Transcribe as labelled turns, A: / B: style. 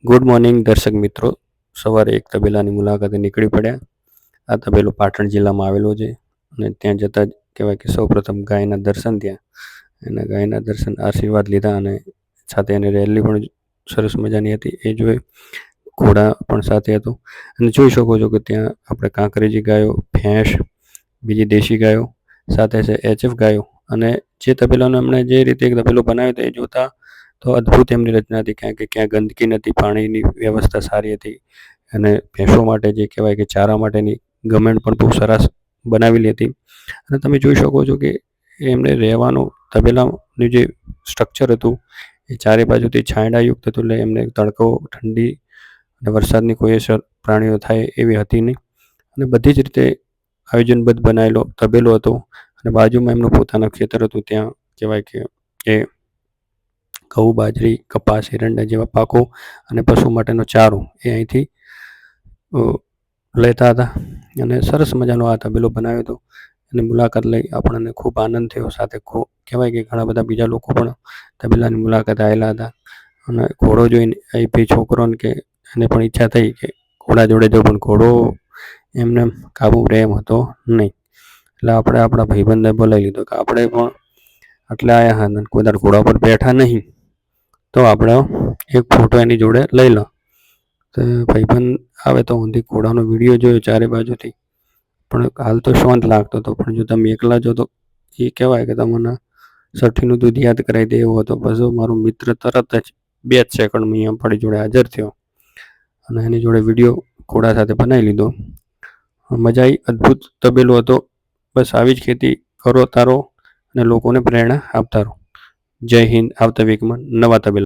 A: Good morning દર્શક મિત્રો. સવારે એક તબેલાની મુલાકાતે નીકળી પડ્યા. આ તબેલો પાટણ જિલ્લામાં આવેલો છે અને ત્યાં જતાં જ કહેવાય કે સૌપ્રથમ ગાયના દર્શન થયા અને ગાયના દર્શન આશીર્વાદ લીધા અને સાથે એની રેલી પણ સરસ મજાની હતી એ જોઈ. ઘોડા પણ સાથે હતો અને જોઈ શકો છો કે ત્યાં આપણે કાંકરેજી ગાયો, ભેંસ, બીજી દેશી ગાયો સાથે છે HF ગાયો. અને જે તબેલાનો એમણે જે રીતે એક તબેલો બનાવ્યો હતો એ જોતા તો અદ્ભુત એમની રચના હતી, કારણ કે ક્યાં ગંદકી નથી, પાણીની વ્યવસ્થા સારી હતી અને ભેંસો માટે જે કહેવાય કે ચારા માટેની ગમેણ પણ બહુ સરસ બનાવેલી હતી. અને તમે જોઈ શકો છો કે એમને રહેવાનું તબેલાનું જે સ્ટ્રક્ચર હતું એ ચારે બાજુથી છાંયડાયુક્ત હતું, એટલે એમને તડકો, ઠંડી અને વરસાદની કોઈ અસર પ્રાણીઓ થાય એવી હતી નહીં અને બધી જ રીતે આયોજનબદ્ધ બનાવેલો તબેલો હતો. અને બાજુમાં એમનું પોતાનું ખેતર હતું, ત્યાં કહેવાય કે એ ઘઉં, બાજરી, કપાસ, એરંડા જેવા પાકો અને પશુ માટેનો ચારો એ અહીંથી લેતા હતા અને સરસ મજાનો આ તબેલો બનાવ્યો હતો. અને મુલાકાત લઈ આપણને ખૂબ આનંદ થયો. સાથે કહેવાય કે ઘણા બધા બીજા લોકો પણ તબેલાની મુલાકાતે આવેલા હતા અને ઘોડો જોઈને એ બે છોકરોને કે એને પણ ઈચ્છા થઈ કે ઘોડા જોડે જવું, પણ ઘોડો એમને કાબુ રહે એમ હતો નહીં. એટલે આપણે આપણા ભાઈબંધને બોલાવી લીધો કે આપણે પણ આટલા આવ્યા હા કોઈ દર ઘોડા પર બેઠા નહીં તો આપણે એક ફોટો એની જોડે લઈ લો. તો ભાઈબંધ આવે તો ઊંધી ઘોડાનો વિડીયો જોયો ચારે બાજુથી, પણ હાલ તો શાંત લાગતો હતો, પણ જો તમે એકલા જો તો એ કહેવાય કે તમને સઠ્ઠીનું દૂધ યાદ કરાવી દે એવો હતો. પછી મારો મિત્ર તરત જ 2 જ સેકન્ડમાં અહીંયા આપણી જોડે હાજર થયો અને એની જોડે વિડીયો ઘોડા સાથે બનાવી લીધો. મજા આવી. અદ્ભુત તબેલો હતો. બસ આવી જ ખેતી કરો તારો અને લોકોને પ્રેરણા આપતા રહો. જય હિન્દ. આવતા વીકમાં નવા તબેલા